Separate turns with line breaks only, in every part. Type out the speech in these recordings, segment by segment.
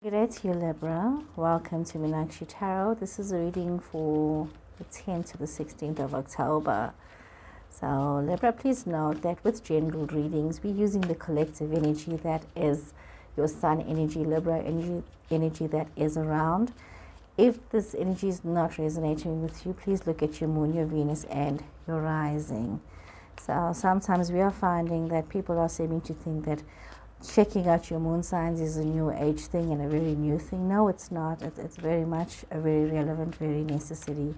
Good day to you, Libra. Welcome to Meenakshi Tarot. This is a reading for the 10th to the 16th of October. So, Libra, please note that with general readings, we're using the collective energy that is your Sun energy, Libra energy that is around. If this energy is not resonating with you, please look at your Moon, your Venus, and your Rising. So, sometimes we are finding that people are seeming to think that checking out your moon signs is a new age thing and a very new thing. No, it's not. It's very much a very relevant, very necessary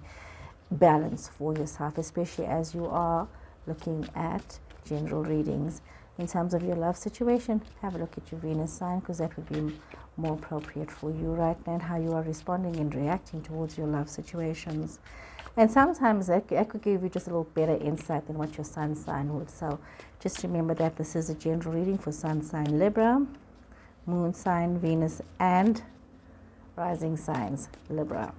balance for yourself, especially as you are looking at general readings. In terms of your love situation, have a look at your Venus sign, because that would be more appropriate for you right now, and how you are responding and reacting towards your love situations. And sometimes that could give you just a little better insight than what your sun sign would. So just remember that this is a general reading for sun sign Libra, moon sign Venus, and rising signs Libra.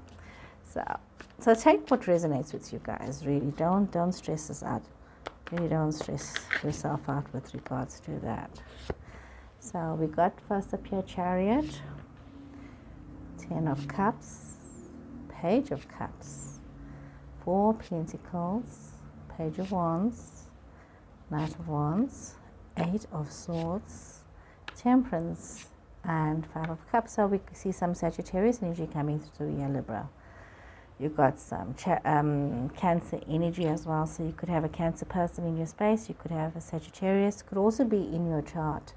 So take what resonates with you guys. Really, don't stress this out. Really don't stress yourself out with regards to that. So we got first up here Chariot, 10 of Cups, Page of Cups, 4 Pentacles, Page of Wands, Knight of Wands, 8 of Swords, Temperance, and 5 of Cups. So we see some Sagittarius energy coming through here, Libra. You've got some Cancer energy as well. So you could have a Cancer person in your space. You could have a Sagittarius. Could also be in your chart.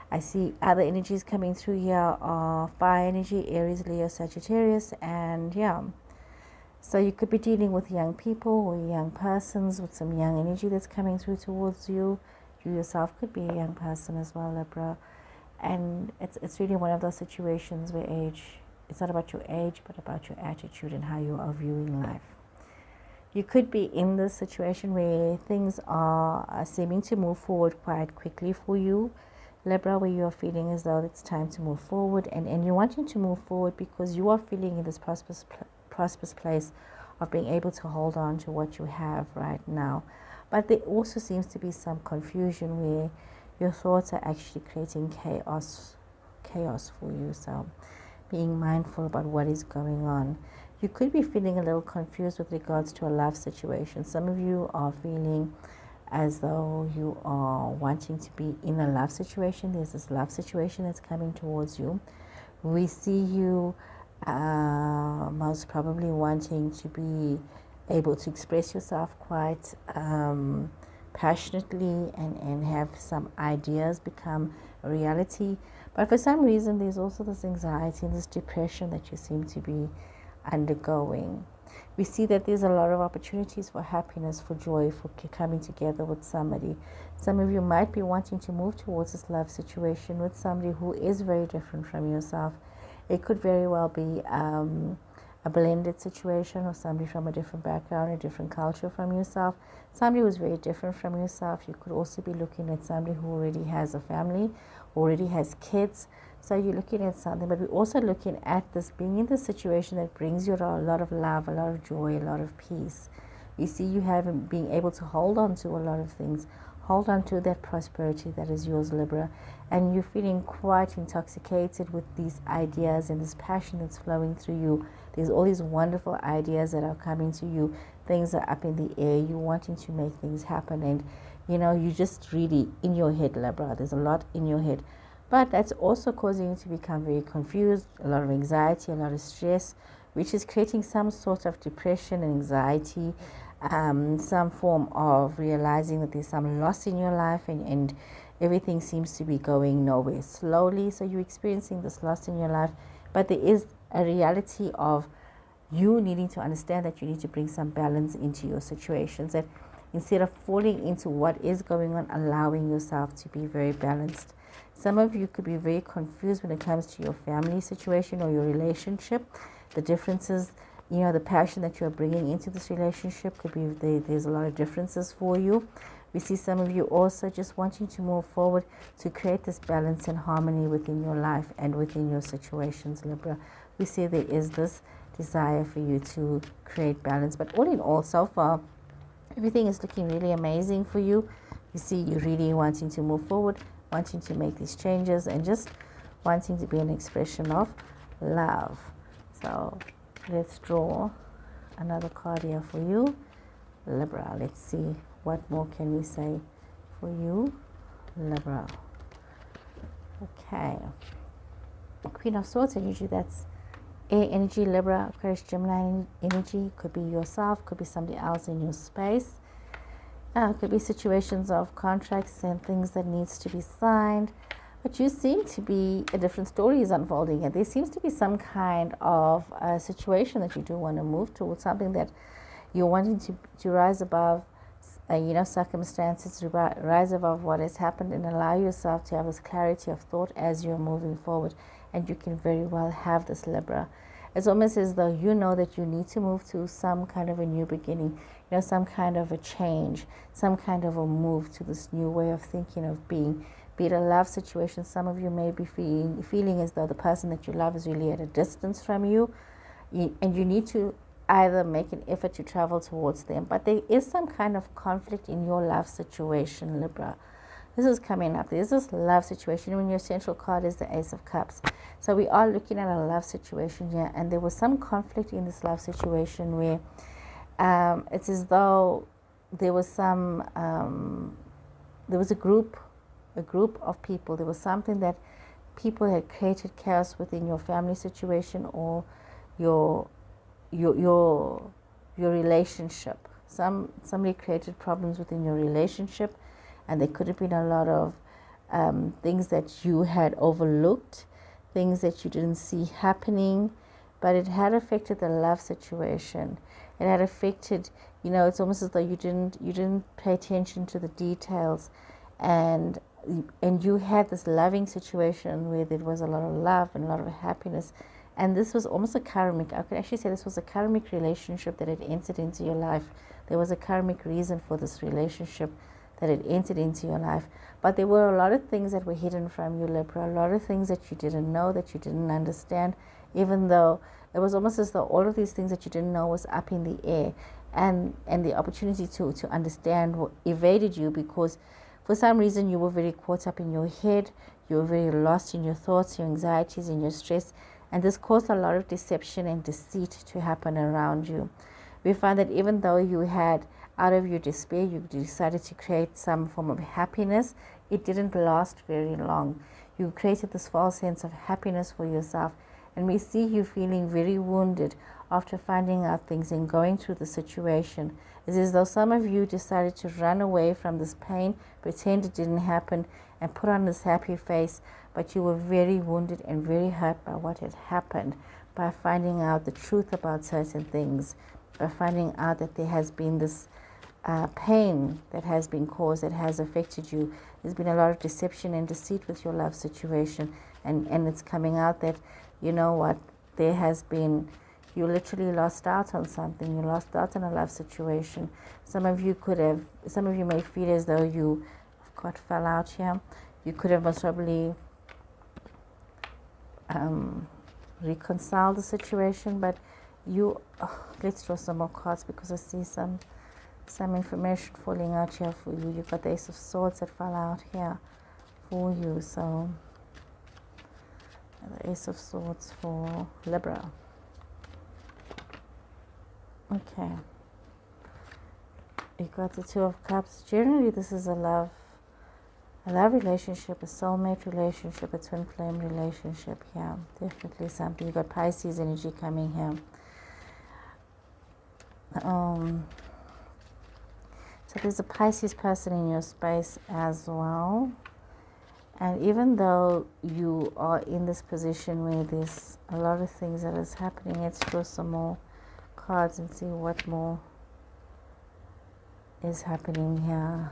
I see other energies coming through here are fire energy, Aries, Leo, Sagittarius, and yeah. So you could be dealing with young people or young persons with some young energy that's coming through towards you. You yourself could be a young person as well, Libra. And it's really one of those situations where it's not about your age, but about your attitude and how you are viewing life. You could be in this situation where things are seeming to move forward quite quickly for you, Libra, where you are feeling as though it's time to move forward, and you're wanting to move forward because you are feeling in this prosperous place of being able to hold on to what you have right now. But there also seems to be some confusion where your thoughts are actually creating chaos for you. So being mindful about what is going on. You could be feeling a little confused with regards to a love situation. Some of you are feeling as though you are wanting to be in a love situation. There's this love situation that's coming towards you. We see you most probably wanting to be able to express yourself quite passionately and have some ideas become a reality. But for some reason, there's also this anxiety and this depression that you seem to be undergoing. We see that there's a lot of opportunities for happiness, for joy, for coming together with somebody. Some of you might be wanting to move towards this love situation with somebody who is very different from yourself. It could very well be a blended situation, or somebody from a different background, a different culture from yourself. Somebody who's very different from yourself. You could also be looking at somebody who already has a family, already has kids. So you're looking at something, but we're also looking at this being in the situation that brings you a lot of love, a lot of joy, a lot of peace. You see you being able to hold on to a lot of things, hold on to that prosperity that is yours, Libra, and you're feeling quite intoxicated with these ideas and this passion that's flowing through you. There's all these wonderful ideas that are coming to you. Things are up in the air. You're wanting to make things happen, and you just really in your head, Libra. There's a lot in your head. But that's also causing you to become very confused, a lot of anxiety, a lot of stress, which is creating some sort of depression and anxiety, some form of realizing that there's some loss in your life and everything seems to be going nowhere slowly. So you're experiencing this loss in your life, but there is a reality of you needing to understand that you need to bring some balance into your situations, that instead of falling into what is going on, allowing yourself to be very balanced. Some of you could be very confused when it comes to your family situation or your relationship. The differences, the passion that you're bringing into this relationship could be, there's a lot of differences for you. We see some of you also just wanting to move forward to create this balance and harmony within your life and within your situations, Libra. We see there is this desire for you to create balance. But all in all, so far, everything is looking really amazing for you. You see, you're really wanting to move forward, wanting to make these changes, and just wanting to be an expression of love. So let's draw another card here for you, Libra. Let's see what more can we say for you, Libra. Okay. Queen of Swords, and usually that's air energy, Libra, Aquarius, Gemini energy. Could be yourself, could be somebody else in your space. Could be situations of contracts and things that needs to be signed. But you seem to be, a different story is unfolding, and there seems to be some kind of situation that you do want to move towards, something that you're wanting to rise above, circumstances, to rise above what has happened, and allow yourself to have this clarity of thought as you're moving forward. And you can very well have this, Libra. It's almost as though you know that you need to move to some kind of a new beginning, some kind of a change, some kind of a move to this new way of thinking, of being. Be it a love situation, some of you may be feeling as though the person that you love is really at a distance from you, and you need to either make an effort to travel towards them. But there is some kind of conflict in your love situation, Libra. This is coming up. There's this love situation when your central card is the Ace of Cups. So we are looking at a love situation here, and there was some conflict in this love situation where it's as though there was there was a group of people. There was something that people had created chaos within your family situation, or your relationship. Somebody created problems within your relationship, and there could have been a lot of things that you had overlooked, things that you didn't see happening, but it had affected the love situation. It had affected, it's almost as though you didn't pay attention to the details, and you had this loving situation where there was a lot of love and a lot of happiness. And this was almost a karmic, I could actually say this was a karmic relationship that had entered into your life. There was a karmic reason for this relationship that had entered into your life. But there were a lot of things that were hidden from you, Libra, a lot of things that you didn't know, that you didn't understand, even though it was almost as though all of these things that you didn't know was up in the air. And the opportunity to understand evaded you, because for some reason you were very caught up in your head, you were very lost in your thoughts, your anxieties, and your stress. And this caused a lot of deception and deceit to happen around you. We find that even though you had, out of your despair, you decided to create some form of happiness, it didn't last very long. You created this false sense of happiness for yourself. And we see you feeling very wounded after finding out things and going through the situation. It's as though some of you decided to run away from this pain, pretend it didn't happen, and put on this happy face, but you were very wounded and very hurt by what had happened, by finding out the truth about certain things, by finding out that there has been this pain that has been caused, that has affected you. There's been a lot of deception and deceit with your love situation, and it's coming out that, you know what, there has been, you literally lost out on something. You lost out on a love situation. Some of you may feel as though you fell out here. You could have most probably reconciled the situation, but let's draw some more cards, because I see some information falling out here for you. You've got the Ace of Swords that fell out here for you. So the Ace of Swords for Libra. Okay. You got the Two of Cups. Generally, this is a love relationship, a soulmate relationship, a twin flame relationship here. Definitely something. You got Pisces energy coming here. So there's a Pisces person in your space as well. And even though you are in this position where there's a lot of things that is happening, let's draw some more cards and see what more is happening here.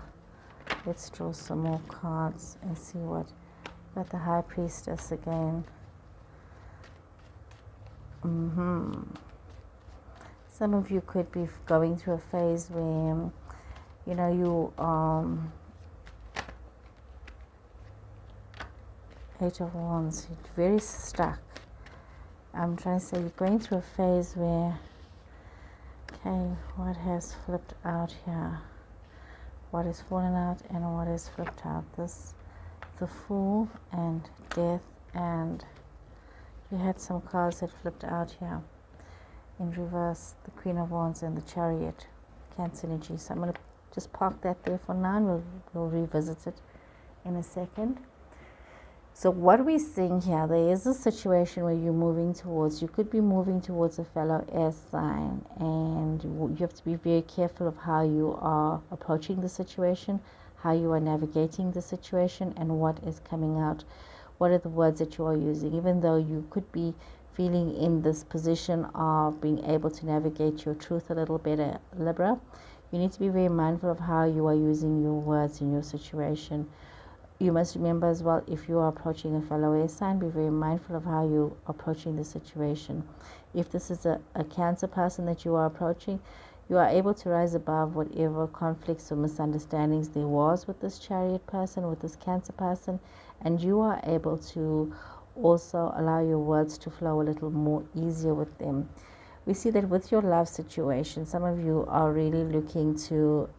Let's draw some more cards and see what. Got the High Priestess again. Some of you could be going through a phase where, you Eight of Wands, you're very stuck. I'm trying to say you're going through a phase where, okay, what has flipped out here? What has fallen out and what has flipped out? The Fool and Death and you had some cards that flipped out here. In reverse, the Queen of Wands and the Chariot, Cancer energy. So I'm going to just park that there for now, and we'll revisit it in a second. So what we're seeing here, there is a situation where you could be moving towards a fellow air sign, and you have to be very careful of how you are approaching the situation, how you are navigating the situation, and what is coming out. What are the words that you are using? Even though you could be feeling in this position of being able to navigate your truth a little better, Libra, you need to be very mindful of how you are using your words in your situation. You must remember as well, if you are approaching a fellow air sign, be very mindful of how you're approaching the situation. If this is a Cancer person that you are approaching, you are able to rise above whatever conflicts or misunderstandings there was with this Chariot person, with this Cancer person, and you are able to also allow your words to flow a little more easier with them. We see that with your love situation, some of you are really looking to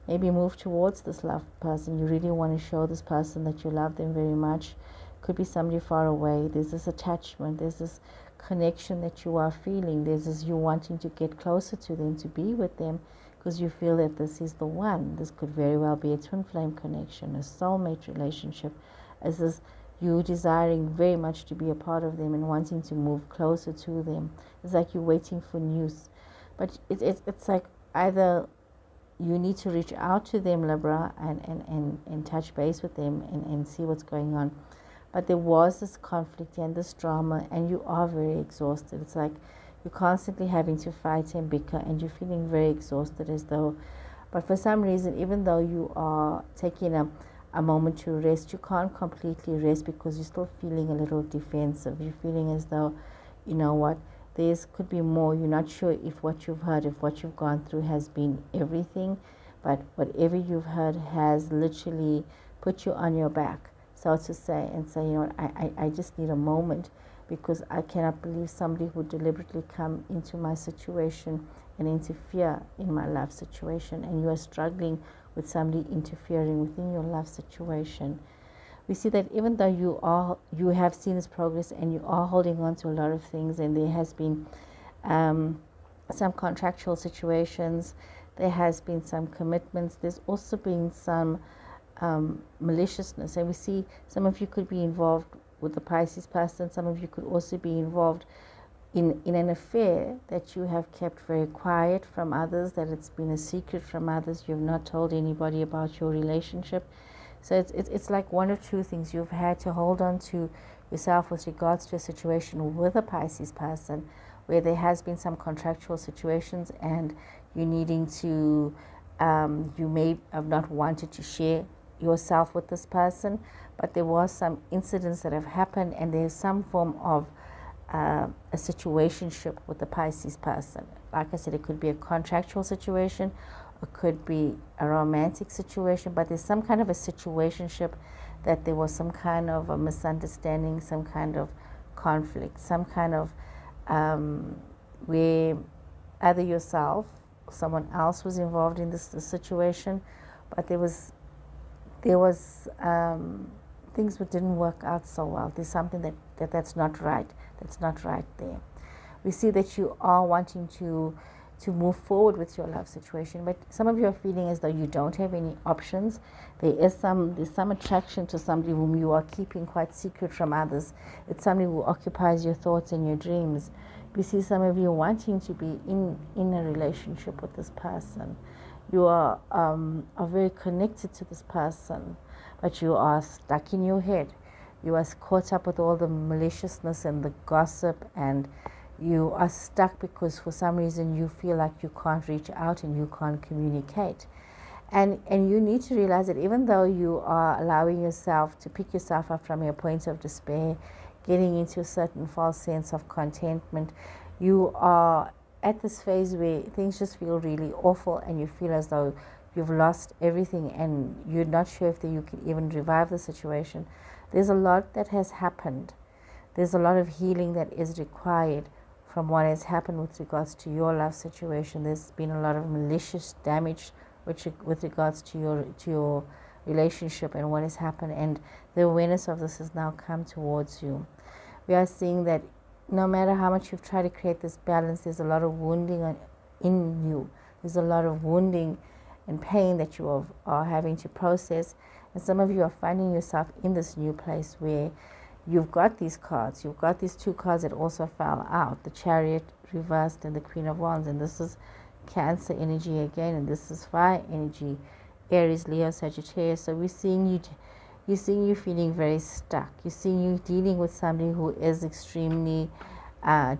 maybe move towards this love person. You really want to show this person that you love them very much. Could be somebody far away. There's this attachment. There's this connection that you are feeling. There's this you wanting to get closer to them, to be with them, because you feel that this is the one. This could very well be a twin flame connection, a soulmate relationship, as this you desiring very much to be a part of them and wanting to move closer to them. It's like you're waiting for news. But it's like either you need to reach out to them, Libra, and touch base with them and see what's going on. But there was this conflict and this drama, and you are very exhausted. It's like you're constantly having to fight and bicker, and you're feeling very exhausted as though, but for some reason, even though you are taking a moment to rest, you can't completely rest because you're still feeling a little defensive. You're feeling as though, you know what, there could be more. You're not sure if what you've heard, if what you've gone through has been everything, but whatever you've heard has literally put you on your back, so to say, and say, you know what, I just need a moment, because I cannot believe somebody would deliberately come into my situation and interfere in my love situation, and you are struggling with somebody interfering within your love situation. We see that even though you have seen this progress and you are holding on to a lot of things, and there has been some contractual situations, there has been some commitments, there's also been some maliciousness, and we see some of you could be involved with the Pisces person. Some of you could also be involved in an affair that you have kept very quiet from others, that it's been a secret from others. You have not told anybody about your relationship. So it's like one of two things. You've had to hold on to yourself with regards to a situation with a Pisces person where there has been some contractual situations, and you needing to, you may have not wanted to share yourself with this person, but there was some incidents that have happened, and there's some form of a situationship with the Pisces person. Like I said, it could be a contractual situation, it could be a romantic situation, but there's some kind of a situationship that there was some kind of a misunderstanding, some kind of conflict, some kind of where either yourself or someone else was involved in this situation, but there was things that didn't work out so well. There's something that's not right. That's not right there. We see that you are wanting to move forward with your love situation, but some of you are feeling as though you don't have any options. There's some attraction to somebody whom you are keeping quite secret from others. It's somebody who occupies your thoughts and your dreams. We see some of you wanting to be in a relationship with this person. You are very connected to this person, but you are stuck in your head. You are caught up with all the maliciousness and the gossip, and you are stuck because for some reason you feel like you can't reach out and you can't communicate. And you need to realize that even though you are allowing yourself to pick yourself up from your point of despair, getting into a certain false sense of contentment, you are at this phase where things just feel really awful, and you feel as though you've lost everything and you're not sure if you can even revive the situation. There's a lot that has happened. There's a lot of healing that is required from what has happened with regards to your love situation. There's been a lot of malicious damage with regards to your relationship and what has happened, and the awareness of this has now come towards you. We are seeing that no matter how much you've tried to create this balance, there's a lot of wounding in you. There's a lot of wounding and pain that you are having to process. And some of you are finding yourself in this new place where you've got these cards. You've got these two cards that also fell out, the Chariot reversed and the Queen of Wands. And this is Cancer energy again, and this is fire energy, Aries, Leo, Sagittarius. So we're seeing you feeling very stuck. You're seeing you dealing with somebody who is extremely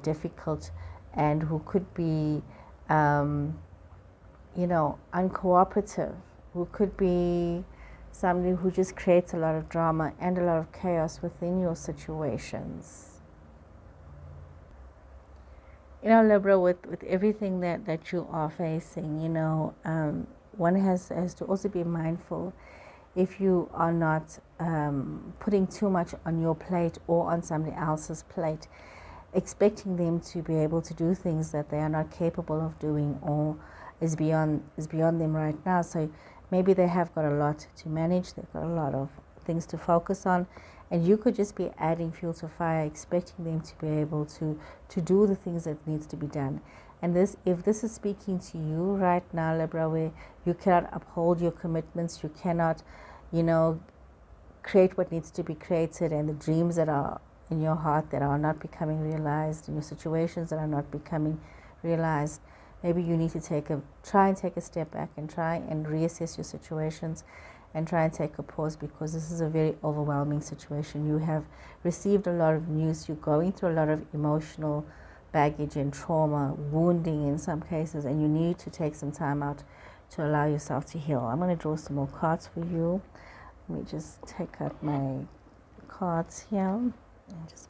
difficult and who could be, uncooperative, who could be somebody who just creates a lot of drama and a lot of chaos within your situations. Libra, with everything that you are facing, one has to also be mindful if you are not putting too much on your plate or on somebody else's plate, expecting them to be able to do things that they are not capable of doing or is beyond them right now. So maybe they have got a lot to manage, they've got a lot of things to focus on, and you could just be adding fuel to fire, expecting them to be able to do the things that needs to be done. And if this is speaking to you right now, Libra, where you cannot uphold your commitments, you cannot, create what needs to be created, and the dreams that are in your heart that are not becoming realized, and your situations that are not becoming realized, maybe you need to try and take a step back and try and reassess your situations and try and take a pause, because this is a very overwhelming situation. You have received a lot of news. You're going through a lot of emotional baggage and trauma, wounding in some cases, and you need to take some time out to allow yourself to heal. I'm going to draw some more cards for you. Let me just take out my cards here and just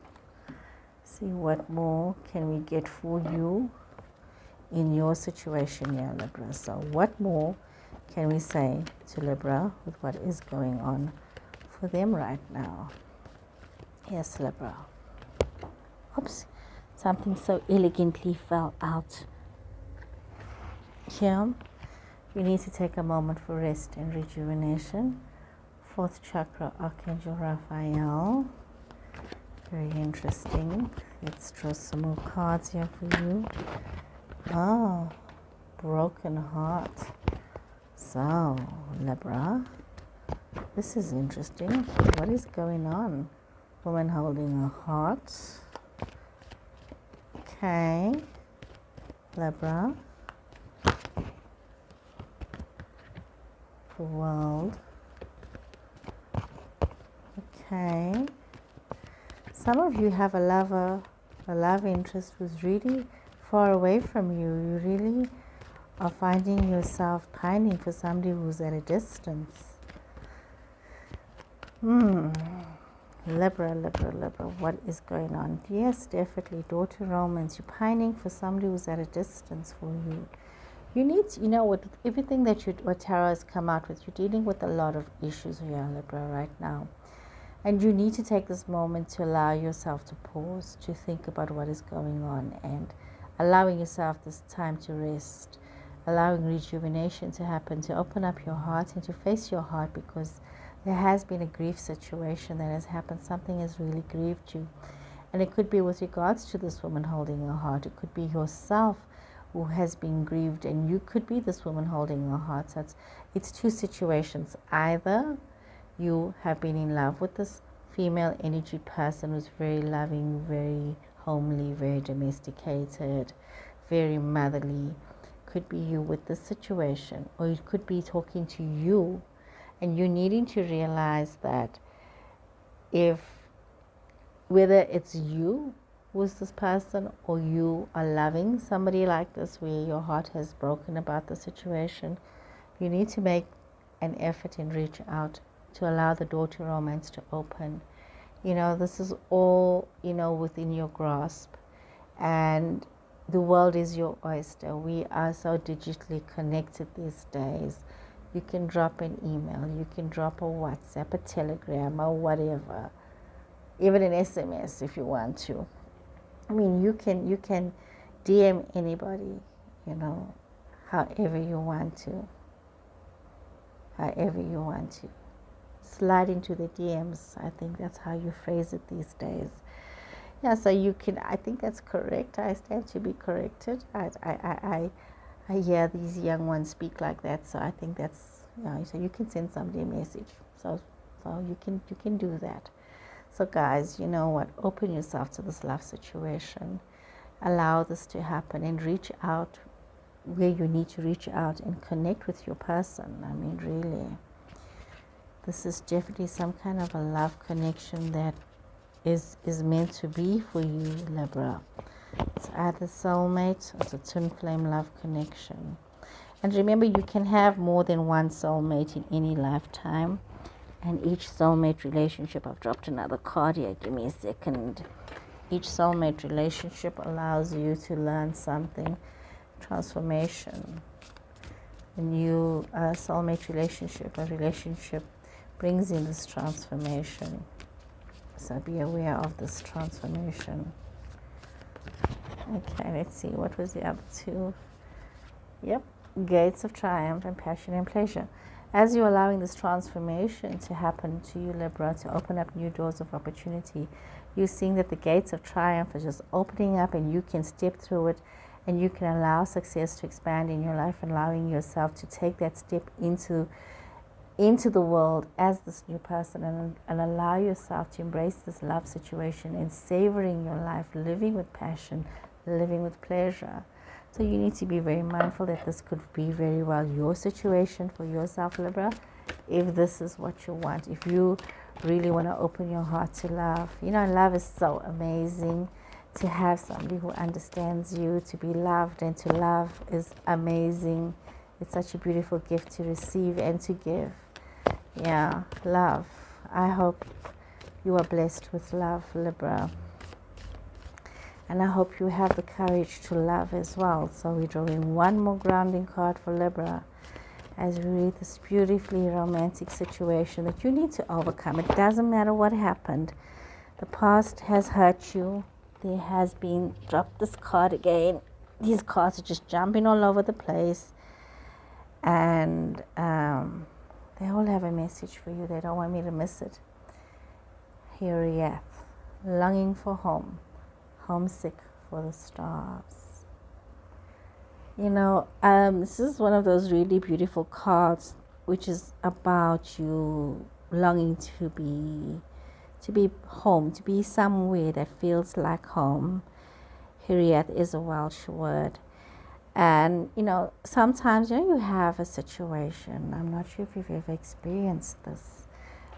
see what more can we get for you in your situation here, Libra. So what more can we say to Libra with what is going on for them right now? Yes, Libra. Oops, something so elegantly fell out. Here, you need to take a moment for rest and rejuvenation. 4th chakra, Archangel Raphael. Very interesting. Let's draw some more cards here for you. Oh, broken heart. So, Libra, this is interesting. What is going on? Woman holding a heart. Okay, Libra. The World. Okay. Some of you have a love interest who's really far away from you. You really are finding yourself pining for somebody who's at a distance. Libra, what is going on? Yes, definitely, daughter romance. You're pining for somebody who's at a distance for you. You need, with everything what Tarot has come out with, you're dealing with a lot of issues here, Libra, right now. And you need to take this moment to allow yourself to pause, to think about what is going on, and allowing yourself this time to rest, allowing rejuvenation to happen, to open up your heart and to face your heart, because there has been a grief situation that has happened. Something has really grieved you. And it could be with regards to this woman holding her heart. It could be yourself who has been grieved, and you could be this woman holding her heart. So it's two situations. Either you have been in love with this female energy person who's very loving, very homely, very domesticated, very motherly. Could be you with this situation, or it could be talking to you, and you needing to realize that whether it's you who's this person, or you are loving somebody like this where your heart has broken about the situation, you need to make an effort and reach out to allow the door to romance to open. This is all, within your grasp, and the world is your oyster. We are so digitally connected these days. You can drop an email, you can drop a WhatsApp, a Telegram, or whatever, even an SMS if you want to. You can DM anybody, however you want to. slide into the DMs. I think that's how you phrase it these days. Yeah, so you can, I think that's correct. I stand to be corrected. I hear these young ones speak like that, so I think that's, yeah, so you can send somebody a message. So you can do that. So guys, you know what? Open yourself to this love situation. Allow this to happen and reach out where you need to reach out and connect with your person. I mean, really. This is definitely some kind of a love connection that is meant to be for you, Libra. It's either soulmate or it's a twin flame love connection. And remember, you can have more than one soulmate in any lifetime. And each soulmate relationship, I've dropped another card here, give me a second. Each soulmate relationship allows you to learn something, transformation. A new soulmate relationship, a relationship brings in this transformation. So be aware of this transformation. Okay, let's see, what was the other two? Yep, gates of triumph and passion and pleasure. As you're allowing this transformation to happen to you, Libra, to open up new doors of opportunity, you're seeing that the gates of triumph are just opening up and you can step through it and you can allow success to expand in your life, allowing yourself to take that step into the world as this new person and allow yourself to embrace this love situation and savoring your life, living with passion, living with pleasure. So you need to be very mindful that this could be very well your situation for yourself, Libra, if this is what you want. If you really want to open your heart to love. You know, love is so amazing. To have somebody who understands you, to be loved and to love is amazing. It's such a beautiful gift to receive and to give. Yeah, love. I hope you are blessed with love, Libra. And I hope you have the courage to love as well. So we're drawing one more grounding card for Libra as we read this beautifully romantic situation that you need to overcome. It doesn't matter what happened. The past has hurt you. There has been, drop this card again. These cards are just jumping all over the place. And they all have a message for you. They don't want me to miss it. Here, longing for home. Homesick for the stars. You know, this is one of those really beautiful cards which is about you longing to be home, to be somewhere that feels like home. Hiriath is a Welsh word. And, you know, sometimes, you know, you have a situation, I'm not sure if you've ever experienced this,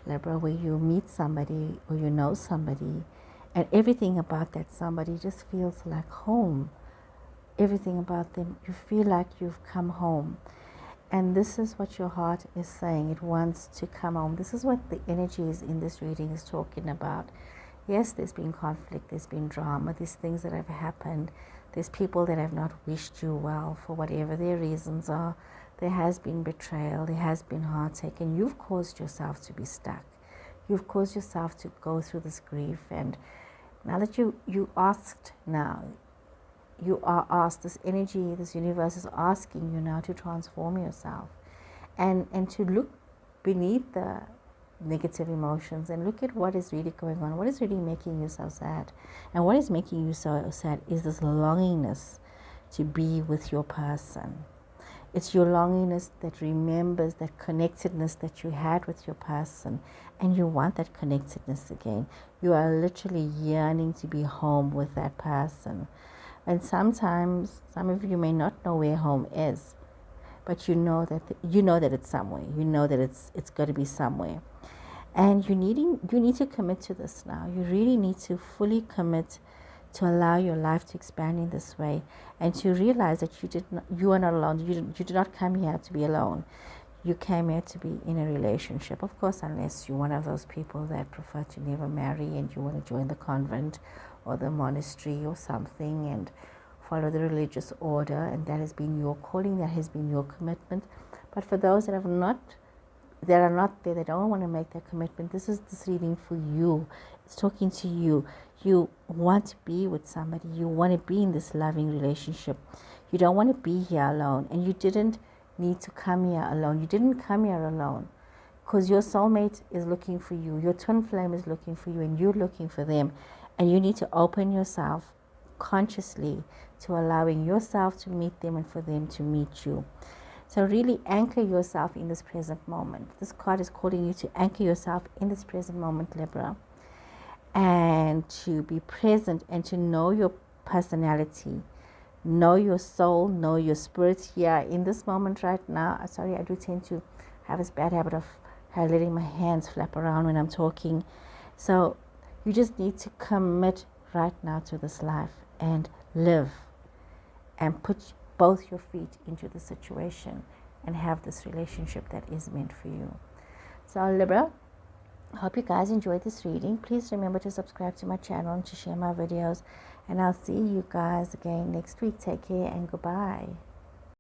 Libra, where you meet somebody or you know somebody and everything about that somebody just feels like home. Everything about them, you feel like you've come home. And this is what your heart is saying. It wants to come home. This is what the energies in this reading is talking about. Yes, there's been conflict, there's been drama, there's things that have happened. There's people that have not wished you well for whatever their reasons are. There has been betrayal, there has been heartache, and you've caused yourself to be stuck. You've caused yourself to go through this grief. And now that you are asked, this energy, this universe is asking you now to transform yourself and to look beneath the negative emotions and look at what is really going on, what is really making you so sad. And what is making you so sad is this longingness to be with your person. It's your longingness that remembers that connectedness that you had with your person, and you want that connectedness again. You are literally yearning to be home with that person. And sometimes, some of you may not know where home is, but you know that it's somewhere. You know that it's got to be somewhere. And you need to commit to this now. You really need to fully commit to allow your life to expand in this way, and to realize that you are not alone. You did not come here to be alone. You came here to be in a relationship. Of course, unless you're one of those people that prefer to never marry and you want to join the convent or the monastery or something and follow the religious order, and that has been your calling, that has been your commitment. But for those that are not there, they don't want to make that commitment, this is this reading for you. It's talking to you. You want to be with somebody. You want to be in this loving relationship. You don't want to be here alone. And you didn't need to come here alone. You didn't come here alone. because your soulmate is looking for you, your twin flame is looking for you, and you're looking for them. And you need to open yourself consciously to allowing yourself to meet them and for them to meet you. So really anchor yourself in this present moment. This card is calling you to anchor yourself in this present moment, Libra, and to be present and to know your personality, know your soul, know your spirit here in this moment right now. Sorry, I do tend to have this bad habit of letting my hands flap around when I'm talking. So you just need to commit right now to this life and live and put both your feet into the situation and have this relationship that is meant for you. So Libra, I hope you guys enjoyed this reading. Please remember to subscribe to my channel and to share my videos. And I'll see you guys again next week. Take care and goodbye.